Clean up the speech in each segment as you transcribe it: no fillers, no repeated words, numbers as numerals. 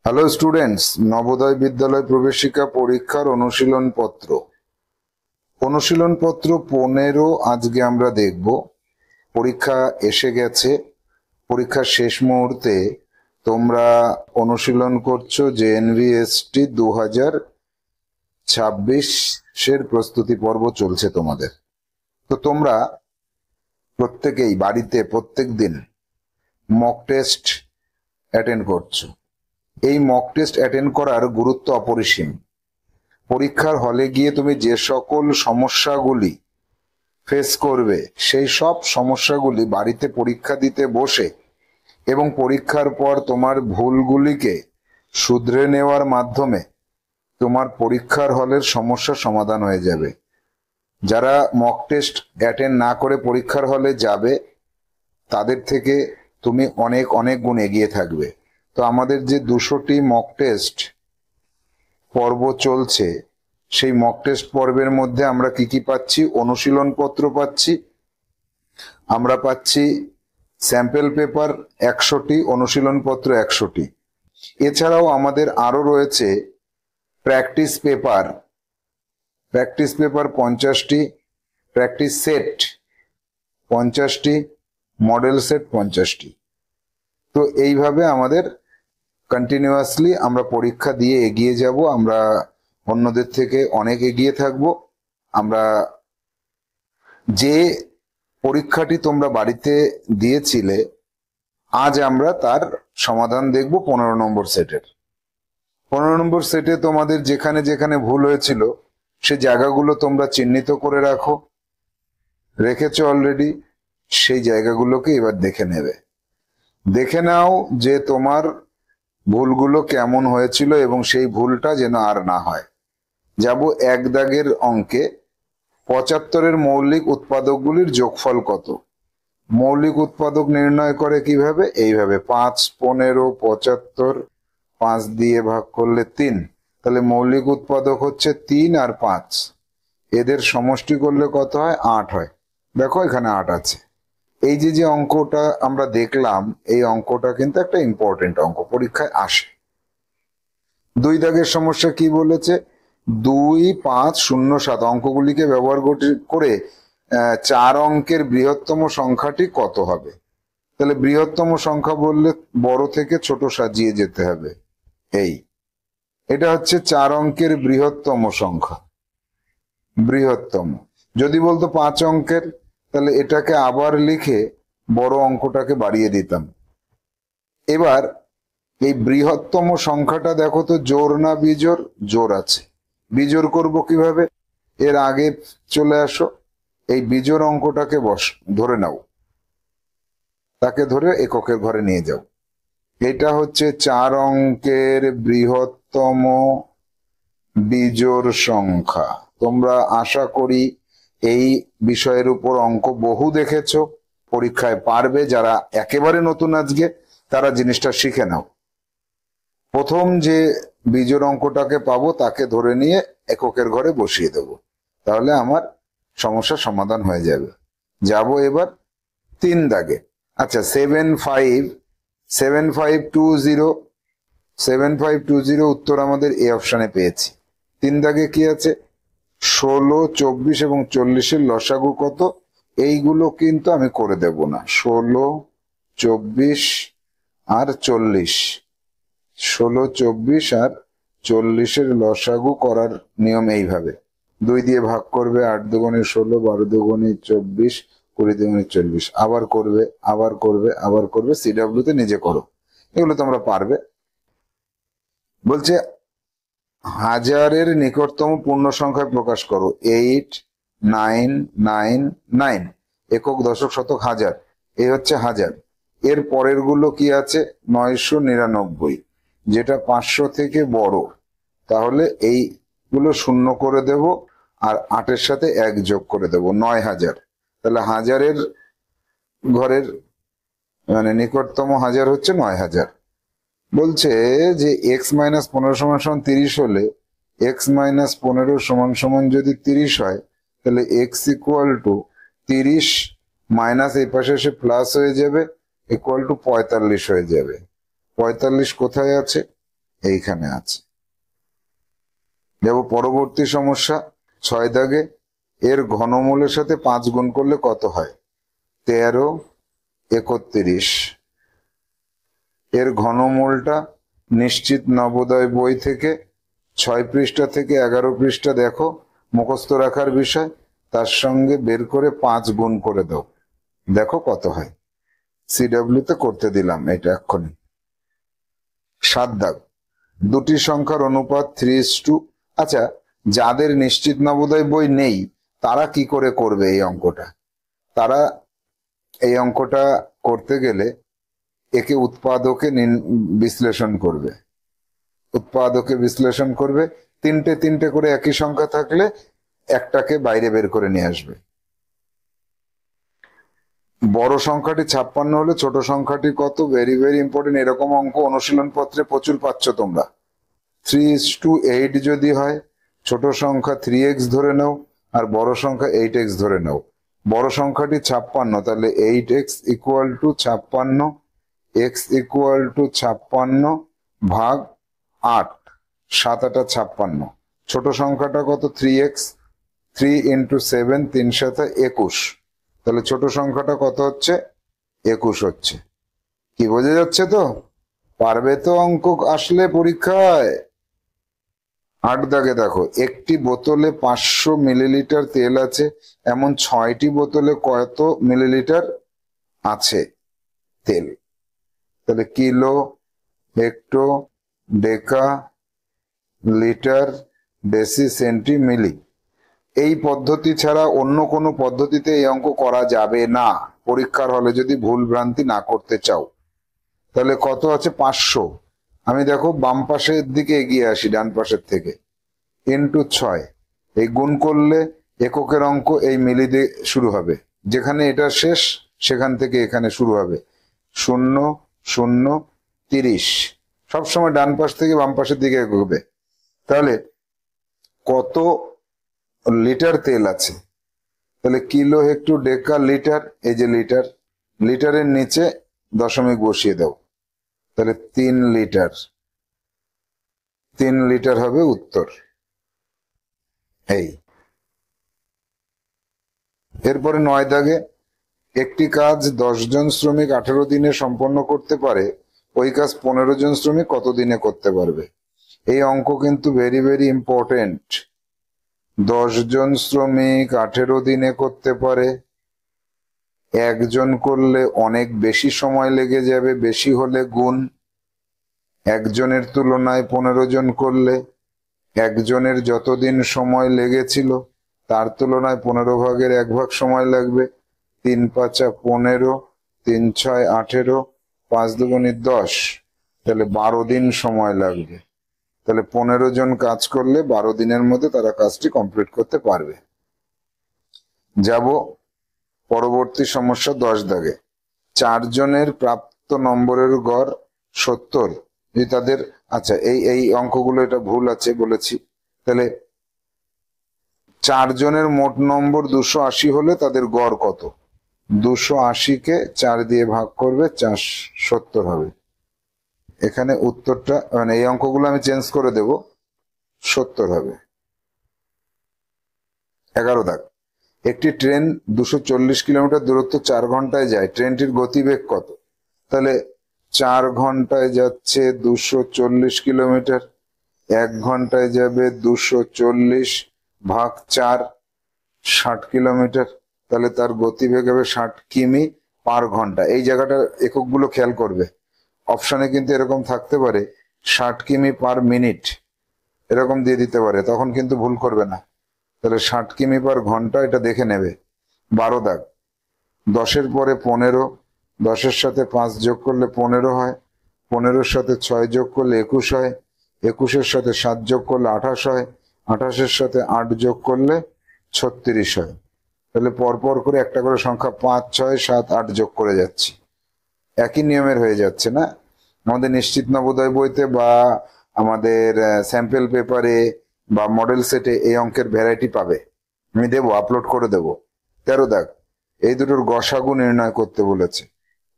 Hello students, Navodaya বিদ্যালয় প্রবেশিকা পরীক্ষার অনুশীলনপত্র 15 আজকে আমরা দেখব। পরীক্ষা এসে গেছে, পরীক্ষার শেষ মুহূর্তে তোমরা অনুশীলন করছো যে এনভিএসটি 2026-এর প্রস্তুতি পর্ব চলছে তোমাদের। তো তোমরা প্রত্যেকেই বাড়িতে প্রত্যেক দিন মক টেস্ট অ্যাটেন্ড করছো। এই মক টেস্ট অ্যাটেন্ড করার গুরুত্ব অপরিসীম। পরীক্ষার হলে গিয়ে তুমি যে সকল সমস্যাগুলি ফেস করবে, সেই সব সমস্যাগুলি বাড়িতে পরীক্ষা দিতে বসে এবং পরীক্ষার পর তোমার ভুলগুলিকে শুধরে নেওয়ার মাধ্যমে তোমার পরীক্ষার হলের সমস্যা সমাধান হয়ে যাবে। যারা মক টেস্ট অ্যাটেন্ড না করে পরীক্ষার হলে যাবে, তাদের থেকে তুমি অনেক অনেক গুণ এগিয়ে থাকবে। তো আমাদের যে 200টি মক টেস্ট পর্ব চলছে, সেই মক টেস্ট পর্বের মধ্যে আমরা কি কি পাচ্ছি? অনুশীলন পত্র পাচ্ছি, আমরা পাচ্ছি স্যাম্পল পেপার 100টি, অনুশীলন পত্র 100টি। এছাড়াও আমাদের আরো রয়েছে প্র্যাকটিস পেপার 50টি, প্র্যাকটিস সেট 50টি, মডেল সেট 50টি। তো এইভাবে আমাদের কন্টিনিউয়াসলি আমরা পরীক্ষা দিয়ে এগিয়ে যাব। আমরা অন্যদের থেকে অনেক এগিয়ে থাকব। আমরা যে পরীক্ষাটি তোমরা বাড়িতে দিয়েছিলে, আজ আমরা তার সমাধান দেখব 15 নম্বর সেটের। 15 নম্বর সেটে তোমাদের যেখানে যেখানে ভুল হয়েছিল সে জায়গাগুলো তোমরা চিহ্নিত করে রেখেছো অলরেডি। সেই জায়গাগুলোকে এবার দেখে নাও যে তোমার ভুলগুলো কেমন হয়েছিল এবং সেই ভুলটা যেন আর না হয়। যাব 1 দাগের অঙ্কে। 75-এর মৌলিক উৎপাদকগুলির যোগফল কত? মৌলিক উৎপাদক নির্ণয় করে কিভাবে? এইভাবে 5, 15, 75, 5 দিয়ে ভাগ করলে 3। তাহলে মৌলিক উৎপাদক হচ্ছে 3 আর 5, এদের সমষ্টি করলে কত হয়? 8 হয়। দেখো এখানে 8 আছে। এই যে অঙ্কটা আমরা দেখলাম, এই অঙ্কটা কিন্তু একটা ইম্পর্টেন্ট অঙ্ক, পরীক্ষায় আসে। 2 দাগের সমস্যা কি বলেছে? 2, 5, 0, 7 অঙ্কগুলিকে ব্যবহার করে 4 অঙ্কের বৃহত্তম সংখ্যাটি কত হবে? তাহলে বৃহত্তম সংখ্যা বললে বড় থেকে ছোট সাজিয়ে যেতে হবে। এটা হচ্ছে 4 অঙ্কের বৃহত্তম সংখ্যা। বৃহত্তম যদি বলতো 5 অঙ্কের, তাহলে এটাকে আবার লিখে বড় অঙ্কটাকে বাড়িয়ে দিতাম। এবার এই বৃহত্তম সংখ্যাটা দেখো তো জোড় না বিজোড়? জোড় আছে। বিজোড় করব কিভাবে? এর আগে চলে আসো, এই বিজোড় অঙ্কটাকে ধরে নাও, তাকে ধরে এককের ঘরে নিয়ে যাও। এটা হচ্ছে 4 অঙ্কের বৃহত্তম বিজোড় সংখ্যা। তোমরা আশা করি এই বিষয়ের উপর অঙ্ক বহু দেখেছো, পরীক্ষায় পারবে। যারা একেবারে নতুন আজকে, তারা জিনিসটা শিখে নাও। প্রথম যে বিজোড় অঙ্কটাকে পাবো তাকে ধরে নিয়ে এককের ঘরে বসিয়ে দেব, তাহলে আমার সমস্যার সমাধান হয়ে যাবে। যাব এবার 3 দাগে। আচ্ছা, 7520 উত্তর আমাদের এই অপশনে পেয়েছি। 3 দাগে কি আছে? 16, 24 এবং 40-এর লসাগু কত? এইগুলো কিন্তু আমি করে দেব না। 16, 24 আর 40, 16, 24 আর 40-এর লসাগু করার নিয়ম এইভাবে: 2 দিয়ে ভাগ করবে, 8 দুগুণে 16, 12 দুগুণে 24, 20 দুগুণে 40। আবার করবে। সিডব্লিউ তে নিজে করো, এগুলো তোমরা পারবে। বলছে হাজারের নিকটতম পূর্ণ সংখ্যায় প্রকাশ করো। 8999, একক, দশক, শতক, হাজার। এই হচ্ছে হাজার। এর পরের গুলো কি আছে? 999, যেটা 500 থেকে বড়। তাহলে এইগুলো শূন্য করে দেব আর 8-এর সাথে 1 যোগ করে দেব, 9000। তাহলে হাজারের ঘরের মানে নিকটতম হাজার হচ্ছে 9000। বলছে যে x-15 = 30 হলে x-15 যদি 30 হয়, তাহলে x = 30 মাইনাস এই পাশে এসে প্লাস হয়ে যাবে, = 45 হয়ে যাবে। 45 কোথায় আছে? এইখানে আছে। যাব পরবর্তী সমস্যা 6 দাগে, এর ঘনমূলের সাথে 5 গুণ করলে কত হয়? 13 31। এর ঘনমূলটা নিশ্চিত নবোদয় বই থেকে 6 পৃষ্ঠা থেকে 11 পৃষ্ঠা দেখো, মুখস্থ রাখার বিষয়, তার সঙ্গে বের করে 5 গুণ করে দাও, দেখো কত হয়। সিডব্লিউ তে করতে দিলাম এটা এক্ষুনি। 7 দাগ, দুটি সংখ্যার অনুপাত 3:2। আচ্ছা, যাদের নিশ্চিত নবোদয় বই নেই তারা কি করে করবে এই অঙ্কটা? তারা এই অঙ্কটা করতে গেলে একে উৎপাদকে বিশ্লেষণ করবে, উৎপাদকে বিশ্লেষণ করবে, তিনটে তিনটে করে একই সংখ্যা থাকলে একটাকে বাইরে বের করে নিয়ে আসবে। বড় সংখ্যাটি 56 হলে ছোট সংখ্যাটি কত? Very very important. এরকম অঙ্ক অনুশীলন পত্রে প্রচুর পাচ্ছ তোমরা। 3:8 যদি হয়, ছোট সংখ্যা 3x ধরে নাও আর বড় সংখ্যা 8x ধরে নাও। বড় সংখ্যাটি 56, তাহলে 8x equal to 56, x equal to 56 ভাগ 8, 7 8 56। ছোট সংখ্যাটা কত? 3x, 3 into 7, 3 7 21। তাহলে ছোট সংখ্যাটা কত হচ্ছে? 21 হচ্ছে। কি বোঝা যাচ্ছে তো? পারবে তো অঙ্ক আসলে পরীক্ষায়? 8 দাগে দেখো, একটি বোতলে 500 মিলিলিটার তেল আছে, এমন 6টি বোতলে কত মিলিলিটার আছে তেল? তাহলে কিলো, হেক্টো, ডেকা, লিটার, ডেসি, সেন্টি, মিলি। এই পদ্ধতি ছাড়া অন্য কোনো পদ্ধতিতে এই অঙ্ক করা যাবে না পরীক্ষার হলে, যদি ভুল ভ্রান্তি না করতে চাও। তাহলে কত আছে? 500। আমি দেখো বাম পাশের দিকে এগিয়ে আসি, ডান পাশের থেকে, ইন্টু 6। এই গুণ করলে এককের অঙ্ক এই মিলি দিয়ে শুরু হবে, যেখানে এটা শেষ সেখান থেকে এখানে শুরু হবে। 0 0 30। সবসময় ডান পাশ থেকে বাম পাশের দিকে এগোবে। তাহলে কত লিটার তেল আছে? তাহলে কিলো, হেক্টো, ডেকা, লিটার, এই যে লিটার, লিটারের নিচে দশমিক বসিয়ে দাও, তাহলে 3 লিটার। 3 লিটার হবে উত্তর। এই এরপরে 9 দাগে, একটি কাজ 10 জন শ্রমিক 18 দিনে সম্পন্ন করতে পারে, ওই কাজ 15 জন শ্রমিক কত দিনে করতে পারবে? এই অঙ্ক কিন্তু ভেরি ভেরি ইম্পর্টেন্ট। 10 জন শ্রমিক 18 দিনে করতে পারে, একজন করলে অনেক বেশি সময় লেগে যাবে, বেশি হলে গুণ। একজনের তুলনায় 15 জন করলে একজনের যতদিন সময় লেগেছিল তার তুলনায় 15 ভাগের 1 ভাগ সময় লাগবে। 3 5 15, 3 6 18, 5 2 10, তাহলে 12 দিন সময় লাগবে। তাহলে 15 জন কাজ করলে 12 দিনের মধ্যে তারা কাজটি কমপ্লিট করতে পারবে। যাব পরবর্তী সমস্যা 10 দাগে, 4 জনের প্রাপ্ত নম্বরের গড় 70। যদি তাদের, আচ্ছা এই অঙ্কগুলো এটা ভুল আছে বলেছি, তাহলে 4 জনের মোট নম্বর 280 হলে তাদের গড় কত? 280 কে 4 দিয়ে ভাগ করবে, 70 হবে। এখানে উত্তরটা, মানে এই অঙ্কগুলো আমি চেঞ্জ করে দেব, 70 হবে। 11 দাগ, একটি ট্রেন 240 কিলোমিটার দূরত্ব 4 ঘন্টায় যায়, ট্রেনটির গতিবেগ কত? তাহলে 4 ঘন্টায় যাচ্ছে 240 কিলোমিটার, 1 ঘন্টায় যাবে 240 ভাগ 4, 60 কিলোমিটার। তাহলে তার গতিবেগ হবে 60 কিমি পার ঘন্টা। এই জায়গাটা এককগুলো খেয়াল করবে, অপশনে কিন্তু এরকম থাকতে পারে 60 কিমি পার মিনিট, এরকম দিয়ে দিতে পারে, তখন কিন্তু ভুল করবে না। তাহলে 60 কিমি পার ঘন্টা, এটা দেখে নেবে। 12 দাগ, 10-এর পরে 15, 10-এর সাথে 5 যোগ করলে 15 হয়, 15-এর সাথে 6 যোগ করলে 21 হয়, 21-এর সাথে 7 যোগ করলে 28 হয়, 28-এর সাথে 8 যোগ করলে 36 হয়। তাহলে পরপর করে একটা করে সংখ্যা 5 6 7 8 যোগ করে যাচ্ছি, একই নিয়মের হয়ে যাচ্ছে না? আমাদের নিশ্চিত নবোদয় বইতে বা আমাদের স্যাম্পল পেপারে বা মডেল সেটে এই অঙ্কের ভ্যারাইটি পাবে, আমি দেবো, আপলোড করে দেবো। 13 দাগ, এই দুটোর গসাগু নির্ণয় করতে বলেছে,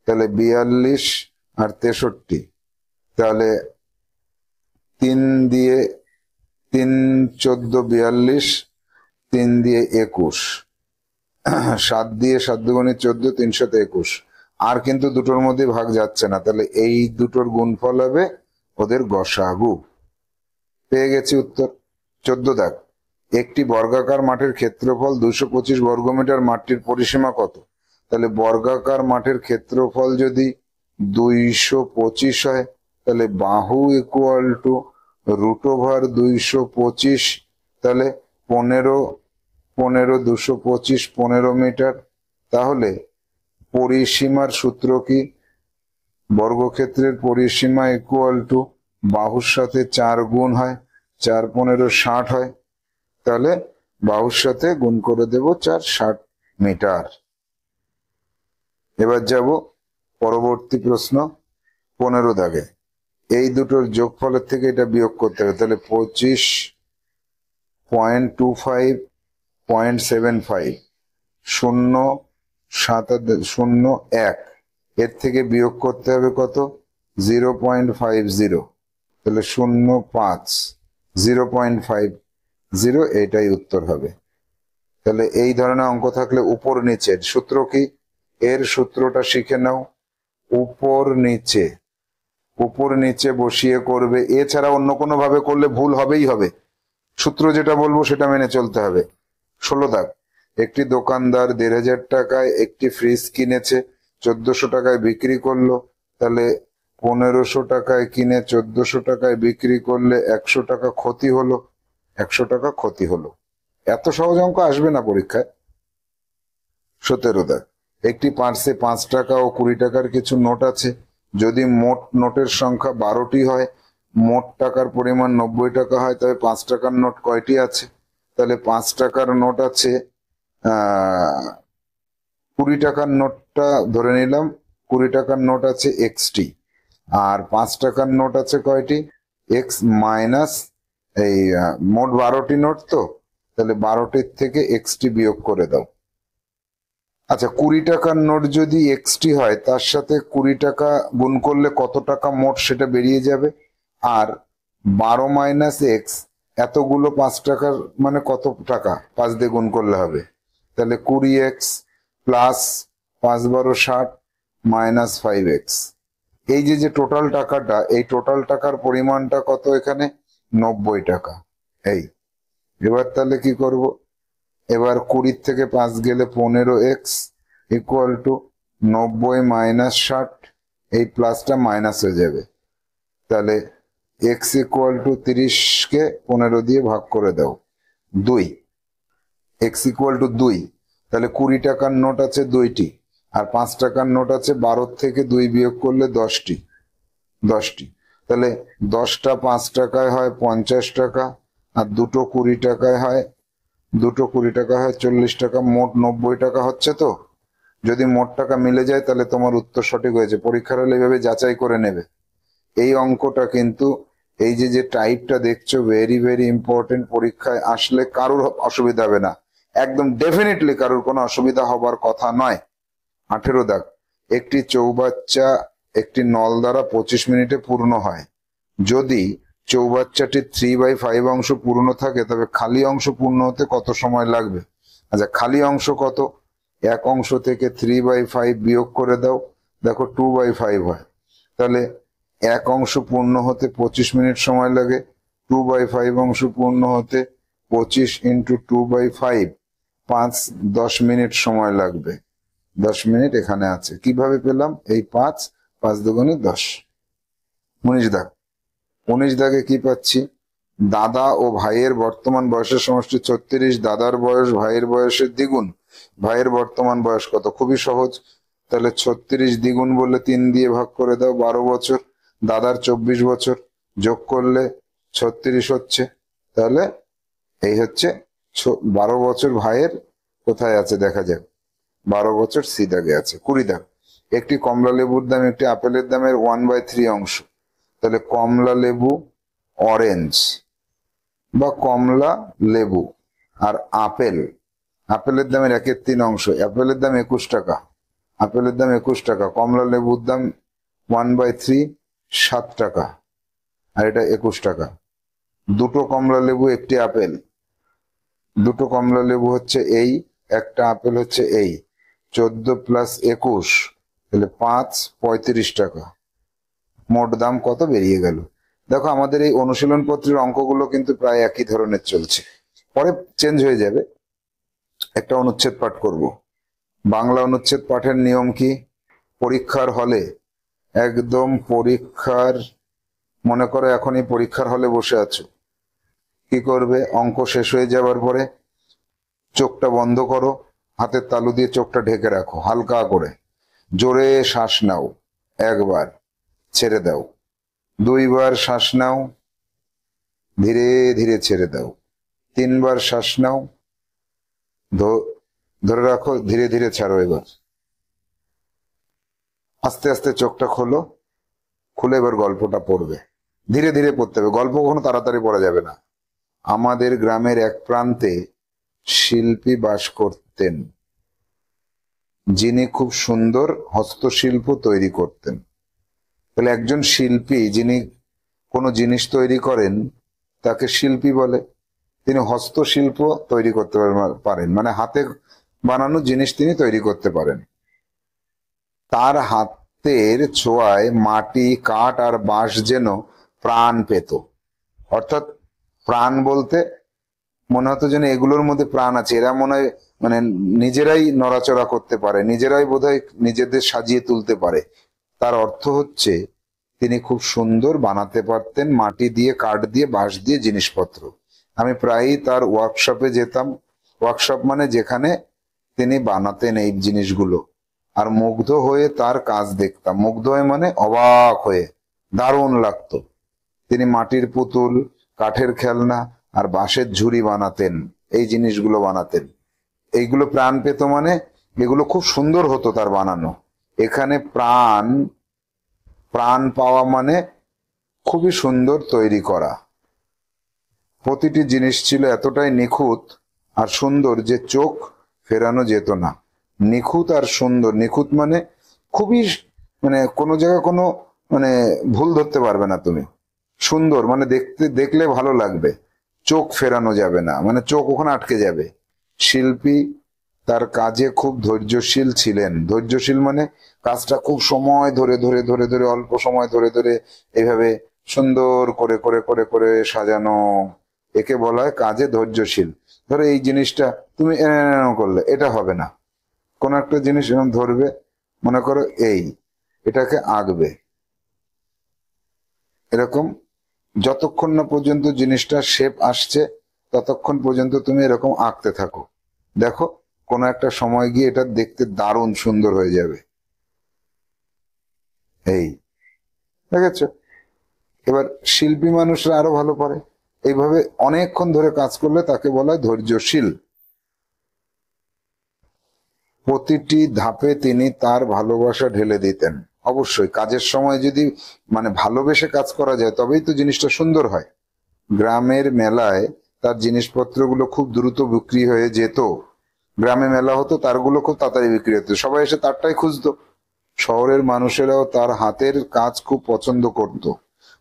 তাহলে 42 আর 63। তাহলে তিন দিয়ে 3 14 42, 3 দিয়ে 21, 7 দিয়ে 7 দুগুণে 14, 321। আর কিন্তু দুটোর মধ্যে ভাগ যাচ্ছে না, তাহলে এই দুটোর গুণফল হবে ওদের গসাগু। পেয়ে গেছি উত্তর। 14 দাগ, একটি বর্গাকার মাঠের ক্ষেত্রফল 225 বর্গমিটার, মাঠটির পরিসীমা কত? তাহলে বর্গাকার মাঠের ক্ষেত্রফল যদি 225 হয়, তাহলে বাহু ইকুয়াল টু √225, তাহলে 225 15 মিটার। তাহলে পরিসীমার সূত্র কি? বর্গক্ষেত্রের পরিসীমা ইকুয়াল টু বাহুর সাথে 4 গুণ হয়, 4 15 60 হয়, তাহলে বাহুর সাথে গুণ করে দেব 4, 60 মিটার। এবার যাব পরবর্তী প্রশ্ন 15 দাগে। এই দুটোর যোগফলের থেকে এটা বিয়োগ করতে হবে, তাহলে 25.25 0.75 0.01 এর থেকে বিয়োগ করতে হবে কত? 0.50, তাহলে 0.5 0.50, এটাই উত্তর হবে। তাহলে এই ধরনের অঙ্ক থাকলে উপর নিচের সূত্র কি? এর সূত্রটা শিখে নাও। উপর নিচে বসিয়ে করবে, এছাড়া অন্য কোনো ভাবে করলে ভুল হবেই হবে। সূত্র যেটা বলবো সেটা মেনে চলতে হবে। 16 দাগ, একটি দোকানদার 1500 টাকায় একটি ফ্রিজ কিনেছে, 1400 টাকায় বিক্রি করলো, তাহলে 1500 টাকায় কিনে 1400 টাকায় বিক্রি করলে 100 টাকা ক্ষতি হলো। 100 টাকা ক্ষতি হলো। এত সহজ অঙ্ক আসবে না পরীক্ষায়। 17 দাগ, একটি পার্সে 5 টাকা ও 20 টাকার কিছু নোট আছে। যদি মোট নোটের সংখ্যা 12টি হয়, মোট টাকার পরিমাণ 90 টাকা হয়, তবে 5 টাকার নোট কয়টি আছে? তাহলে 5 টাকার নোট আছে 20 টাকার নোটটা ধরে নিলাম, 20 টাকার নোট আছে xটি, আর 5 টাকার নোট আছে কয়টি? x মাইনাস এই মোট 12টি নোট, তো তাহলে 12টির থেকে xটি বিয়োগ করে দাও। আচ্ছা, 20 টাকার নোট যদি xটি হয়, তার সাথে 20 টাকা গুণ করলে কত টাকা মোট সেটা বেরিয়ে যাবে। আর 12 মাইনাস এক্স, এতগুলো 5 টাকার মানে কত টাকা? 5 দিয়ে গুণ করলে হবে, তাহলে 20x প্লাস 5 12 60 মাইনাস 5x। এই যে টোটাল টাকাটা, এই টোটাল টাকার পরিমাণটা কত? এখানে 90 টাকা। এই এবার তাহলে কি করব? এবার 20 থেকে 5 গেলে 15x ইকুয়াল টু 90 মাইনাস 60, এই প্লাসটা মাইনাস হয়ে যাবে, তাহলে x ইকুয়াল টু 30 কে 15 দিয়ে ভাগ করে দাও 2, x ইকুয়াল টু 2। তাহলে 20 টাকার নোট আছে 2টি, আর 5 টাকার নোট আছে 12 থেকে 2 বিয়োগ করলে 10টি। তাহলে 10টা 5 টাকায় হয় 50 টাকা, আর দুটো 20 টাকায় হয় 40 টাকা, মোট 90 টাকা হচ্ছে। তো যদি মোট টাকা মিলে যায় তাহলে তোমার উত্তর সঠিক হয়েছে। পরীক্ষার হলে এইভাবে যাচাই করে নেবে। এই অঙ্কটা কিন্তু এই যে টাইপটা দেখছো, ভেরি ভেরি ইম্পর্টেন্ট। পরীক্ষায় আসলে কারোর অসুবিধা হবে না, একদম ডেফিনেটলি কারোর কোনো অসুবিধা হবার কথা নয়। 18 দাগ, একটি চৌবাচ্চা একটি নল দ্বারা 25 মিনিটে পূর্ণ হয়। যদি চৌবাচ্চাটি 3/5 অংশ পূর্ণ থাকে, তবে খালি অংশ পূর্ণ হতে কত সময় লাগবে? আচ্ছা, খালি অংশ কত? এক অংশ থেকে 3/5 বিয়োগ করে দাও, দেখো 2/5 হয়। তাহলে এক অংশ পূর্ণ হতে 25 মিনিট সময় লাগে, 2/5 অংশ পূর্ণ হতে 25 ইন্টু 2/5, 10 মিনিট সময় লাগবে। 10 মিনিট এখানে আছে। কিভাবে পেলাম? এই 5 দুগুণে 10। 19 দাগ, 19 দাগে কি পাচ্ছি? দাদা ও ভাইয়ের বর্তমান বয়সের সমষ্টি 36, দাদার বয়স ভাইয়ের বয়সের দ্বিগুণ। ভাইয়ের বর্তমান বয়স কত? খুবই সহজ, তাহলে 36 দ্বিগুণ বললে 3 দিয়ে ভাগ করে দাও, 12 বছর। দাদার 24 বছর, যোগ করলে 36 হচ্ছে। তাহলে এই হচ্ছে 12 বছর ভাইয়ের কোথায় আছে দেখা যাক, 12 বছর সি দাগে আছে। 20 দাগ, একটি কমলা লেবুর দাম একটি আপেলের দামের 1/3 অংশ। তাহলে কমলা লেবু, অরেঞ্জ বা কমলা লেবু আর আপেলের দামের 1/3 অংশ। আপেলের দাম 21 টাকা, কমলা লেবুর দাম 1/3 7 টাকা। আর এটা 21 টাকা। দুটো কমলা লেবু, একটি আপেল, দুটো কমলা লেবু হচ্ছে এই, একটা আপেল হচ্ছে এই, 14 + 21 তাহলে 5, 35 টাকা। মোট দাম কত বেরিয়ে গেল? দেখো আমাদের এই অনুশীলন পত্রের অঙ্কগুলো কিন্তু প্রায় একই ধরনের চলছে, পরে চেঞ্জ হয়ে যাবে। একটা অনুচ্ছেদ পাঠ করব। বাংলা অনুচ্ছেদ পাঠের নিয়ম কি? পরীক্ষার হলে, একদম পরীক্ষার, মনে করো এখনই পরীক্ষার হলে বসে আছো, কি করবে? অঙ্ক শেষ হয়ে যাওয়ার পরে চোখটা বন্ধ করো, হাতের তালু দিয়ে চোখটা ঢেকে রাখো, হালকা করে জোরে শ্বাস নাও, একবার ছেড়ে দাও, 2বার শ্বাস নাও, ধীরে ধীরে ছেড়ে দাও, 3বার শ্বাস নাও, ধরে রাখো, ধীরে ধীরে ছাড়ো। এবার আস্তে আস্তে চোখটা খোলো, খুলে এবার গল্পটা পড়বে। ধীরে ধীরে পড়তে হবে, গল্প কখনো তাড়াতাড়ি পড়া যাবে না। আমাদের গ্রামের এক প্রান্তে শিল্পী বাস করতেন, যিনি খুব সুন্দর হস্তশিল্প তৈরি করতেন। তাহলে একজন শিল্পী যিনি কোনো জিনিস তৈরি করেন তাকে শিল্পী বলে। তিনি হস্তশিল্প তৈরি করতে পারেন, মানে হাতে বানানো জিনিস তিনি তৈরি করতে পারেন। তার হাতের ছোঁয়ায় মাটি, কাঠ আর বাঁশ যেন প্রাণ পেত। অর্থাৎ প্রাণ বলতে মনে হতো যেন এগুলোর মধ্যে প্রাণ আছে, এরা মনে হয় মানে নিজেরাই নড়াচড়া করতে পারে, নিজেরাই বোধহয় নিজেদের সাজিয়ে তুলতে পারে। তার অর্থ হচ্ছে তিনি খুব সুন্দর বানাতে পারতেন মাটি দিয়ে, কাঠ দিয়ে, বাঁশ দিয়ে জিনিসপত্র। আমি প্রায়ই তার ওয়ার্কশপে যেতাম। ওয়ার্কশপ মানে যেখানে তিনি বানাতেন এই জিনিসগুলো, আর মুগ্ধ হয়ে তার কাজ দেখতাম। মুগ্ধ হয়ে মানে অবাক হয়ে, দারুণ লাগতো। তিনি মাটির পুতুল, কাঠের খেলনা আর বাঁশের ঝুড়ি বানাতেন, এই জিনিসগুলো বানাতেন। এইগুলো প্রাণ পেত মানে এগুলো খুব সুন্দর হতো তার বানানো। এখানে প্রাণ, প্রাণ পাওয়া মানে খুবই সুন্দর তৈরি করা। প্রতিটি জিনিস ছিল এতটাই নিখুঁত আর সুন্দর যে চোখ ফেরানো যেত না। নিখুঁত আর সুন্দর, নিখুঁত মানে খুবই, মানে কোনো জায়গায় কোনো মানে ভুল ধরতে পারবে না তুমি। সুন্দর মানে দেখলে ভালো লাগবে, চোখ ফেরানো যাবে না, মানে চোখ ওখানে আটকে যাবে। শিল্পী তার কাজে খুব ধৈর্যশীল ছিলেন। ধৈর্যশীল মানে কাজটা খুব সময় ধরে ধরে ধরে ধরে, অল্প সময় ধরে ধরে এইভাবে সুন্দর করে করে করে করে সাজানো, একে বলা হয় কাজে ধৈর্যশীল। ধরো এই জিনিসটা তুমি করলে এটা হবে না, কোন একটা জিনিস এরকম ধরবে, মনে করো এটাকে আঁকবে, এরকম যতক্ষণ না পর্যন্ত জিনিসটা শেপ আসছে ততক্ষণ পর্যন্ত তুমি এরকম আঁকতে থাকো। দেখো কোনো একটা সময় গিয়ে এটা দেখতে দারুণ সুন্দর হয়ে যাবে। দেখেছ? এবার শিল্পী মানুষরা আরো ভালো পারে। এইভাবে অনেকক্ষণ ধরে কাজ করলে তাকে বলা হয় ধৈর্যশীল। প্রতিটি ধাপে তিনি তার ভালোবাসা ঢেলে দিতেন। অবশ্যই কাজের সময় যদি মানে ভালোবেসে কাজ করা যায় তবেই তো জিনিসটা সুন্দর হয়। গ্রামের মেলায় তার জিনিসপত্রগুলো খুব দ্রুত বিক্রি হয়ে যেত। গ্রামে মেলা হতো, তারগুলো খুব তাড়াতাড়ি বিক্রি হতো, সবাই এসে তারটাই খুঁজতো। শহরের মানুষেরাও তার হাতের কাজ খুব পছন্দ করত।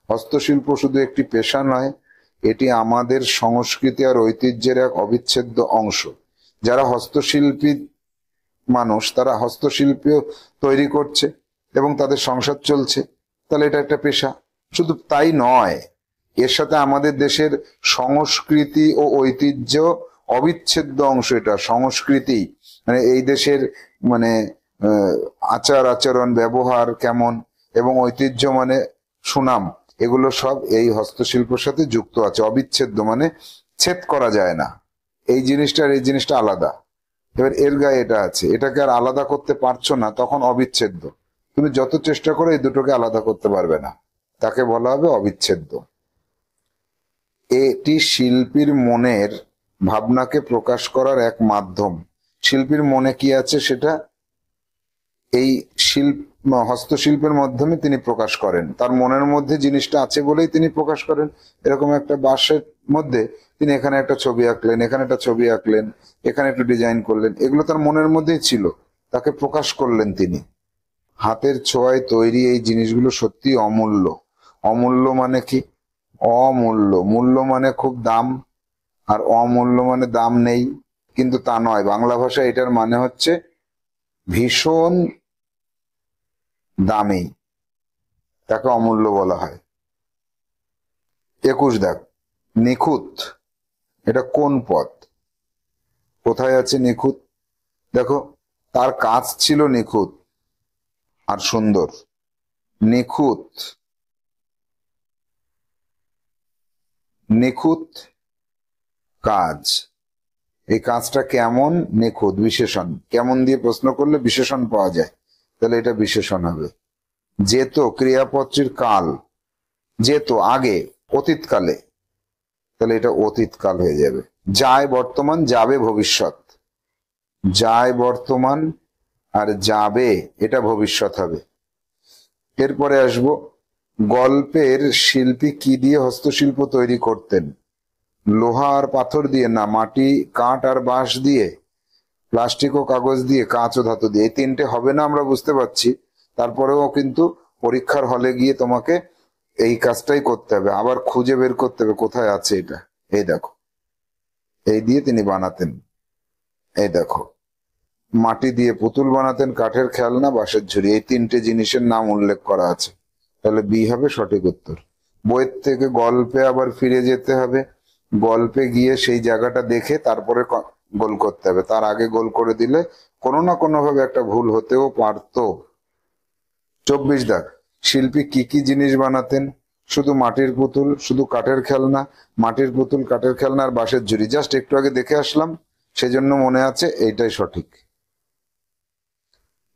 হস্তশিল্প শুধু একটি পেশা নয়, এটি আমাদের সংস্কৃতি আর ঐতিহ্যের এক অবিচ্ছেদ্য অংশ। যারা হস্তশিল্পী মানুষ তারা হস্তশিল্প তৈরি করছে এবং তাদের সংসার চলছে, তাহলে এটা একটা পেশা। শুধু তাই নয়, এর সাথে আমাদের দেশের সংস্কৃতি ও ঐতিহ্য অবিচ্ছেদ্য অংশ। এটা সংস্কৃতি মানে এই দেশের মানে আচার আচরণ, ব্যবহার কেমন, এবং ঐতিহ্য মানে সুনাম, এগুলো সব এই হস্তশিল্পের সাথে যুক্ত আছে। অবিচ্ছেদ্য মানে ছেদ করা যায় না। এই জিনিসটা আর এই জিনিসটা আলাদা। এবার এর গায়ে এটা আছে, এটাকে আর আলাদা করতে পারছো না, তখন অবিচ্ছেদ্য। তুমি যত চেষ্টা করো এই দুটোকে আলাদা করতে পারবে না, তাকে বলা হবে অবিচ্ছেদ্য। এটি শিল্পীর মনের ভাবনাকে প্রকাশ করার এক মাধ্যম। শিল্পীর মনে কি আছে সেটা এই হস্তশিল্পের মাধ্যমে তিনি প্রকাশ করেন। তার মনের মধ্যে জিনিসটা আছে বলেই তিনি প্রকাশ করেন। এরকম একটা বাঁশের মধ্যে তিনি এখানে একটা ছবি আঁকলেন, এখানে একটা ছবি আঁকলেন, এখানে একটু ডিজাইন করলেন, এগুলো তার মনের মধ্যেই ছিল, তাকে প্রকাশ করলেন তিনি। হাতের ছোঁয়ায় তৈরি এই জিনিসগুলো সত্যি অমূল্য। অমূল্য মানে কি? অমূল্য, মূল্য মানে খুব দাম, আর অমূল্য মানে দাম নেই, কিন্তু তা নয়। বাংলা ভাষায় এটার মানে হচ্ছে ভীষণ দামি, তাকে অমূল্য বলা হয়। 21 দেখ, নিখুঁত, এটা কোন পদ? কোথায় আছে নিখুঁত? দেখো, তার কাজ ছিল নিখুঁত আর সুন্দর। নিখুঁত, নিখুঁত কাজ, এই কাজটা কেমন? নিখুঁত। বিশেষণ, কেমন দিয়ে প্রশ্ন করলে বিশেষণ পাওয়া যায়, তাহলে এটা বিশেষণ হবে। যেত, ক্রিয়াপদটির কাল, যেত আগে, অতীতকালে, তাহলে এটা অতীতকাল হয়ে যাবে। যায় বর্তমান, যাবে ভবিষ্যৎ। যায় বর্তমান আর যাবে এটা ভবিষ্যৎ হবে। এরপরে আসবো, গল্পের শিল্পী কি দিয়ে হস্তশিল্প তৈরি করতেন? লোহা আর পাথর দিয়ে না, মাটি, কাঠ আর বাঁশ দিয়ে, প্লাস্টিক ও কাগজ দিয়ে, কাঁচ ও ধাতু দিয়ে। এই তিনটে হবে না আমরা বুঝতে পারছি, তারপরেও কিন্তু পরীক্ষার হলে গিয়ে তোমাকে এই কাজটাই করতে হবে, আবার খুঁজে বের করতে হবে কোথায় আছে এটা। এই দেখো, এই দিয়ে তিনি বানাতেন। এই দেখো, মাটি দিয়ে পুতুল বানাতেন, কাঠের খেলনা, বাঁশের ঝুড়ি, এই তিনটে জিনিসের নাম উল্লেখ করা আছে, তাহলে বি হবে সঠিক উত্তর। বইয়ের থেকে গল্পে আবার ফিরে যেতে হবে, গল্পে গিয়ে সেই জায়গাটা দেখে তারপরে গোল করতে হবে, তার আগে গোল করে দিলে কোনো না কোনো ভাবে একটা ভুল হতেও পারতো। 24 দেখ, শিল্পী কি কি জিনিস বানাতেন? শুধু মাটির পুতুল, শুধু কাঠের খেলনা, মাটির পুতুল, কাঠের খেলনা আর বাঁশের ঝুড়ি। জাস্ট একটু আগে দেখে আসলাম, সেজন্য মনে আছে, এইটাই সঠিক।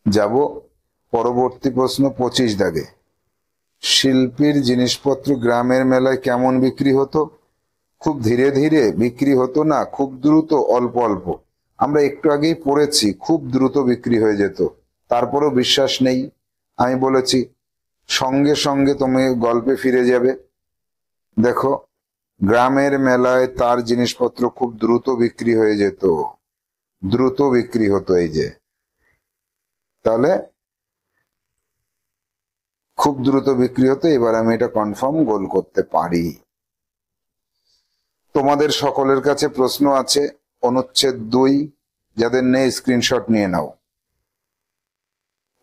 যাব পরবর্তী প্রশ্ন 25 দাগে, শিল্পীর জিনিসপত্র গ্রামের মেলায় কেমন বিক্রি হতো? খুব ধীরে ধীরে বিক্রি হতো না খুব দ্রুত অল্প অল্প? আমরা একটু আগেই পড়েছি খুব দ্রুত বিক্রি হয়ে যেত, তারপরেও বিশ্বাস নেই। আমি বলেছি সঙ্গে সঙ্গে তুমি গল্পে ফিরে যাবে। দেখো, গ্রামের মেলায় তার জিনিসপত্র খুব দ্রুত বিক্রি হয়ে যেত, দ্রুত বিক্রি হতো, এই যে, তাহলে খুব দ্রুত বিক্রি হতো। এবার আমি এটা কনফার্ম গোল করতে পারি। তোমাদের সকলের কাছে প্রশ্ন আছে, অনুচ্ছেদ 2, যাদের নেই স্ক্রিনশট নিয়ে নাও,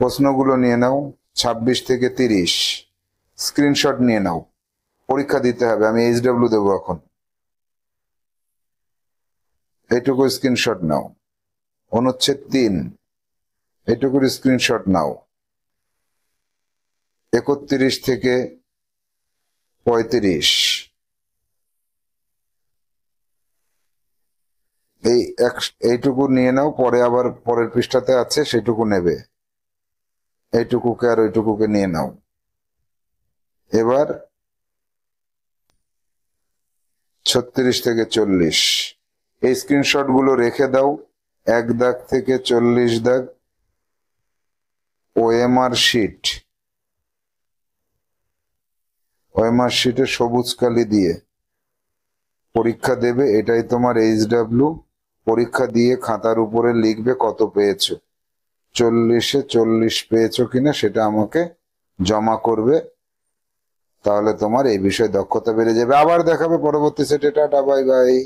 প্রশ্নগুলো নিয়ে নাও, 26 থেকে 30 স্ক্রিনশট নিয়ে নাও, পরীক্ষা দিতে হবে। আমি HW দেবো এখন, এইটুকু স্ক্রিনশট নাও। অনুচ্ছেদ 3, এইটুকুর স্ক্রিনশট নাও। 31 থেকে 35 এইটুকু নিয়ে নাও, পরে আবার পরের পৃষ্ঠাতে আছে সেটুকু নেবে। এইটুকুকে আর ওইটুকুকে নিয়ে নাও। এবার 36 থেকে 40 এই স্ক্রিনশট গুলো রেখে দাও। 1 দাগ থেকে 40 দাগ ওএমআর শিট, ওএমআর শিটে সবুজ কালি দিয়ে পরীক্ষা দেবে। এটাই তোমার HW। পরীক্ষা দিয়ে খাতার উপরে লিখবে কত পেয়েছো, 40-এ 40 পেয়েছো কিনা সেটা আমাকে জমা করবে, তাহলে তোমার এই বিষয়ে দক্ষতা বেড়ে যাবে। আবার দেখাবে পরবর্তী সেটে। Tata, bye bye.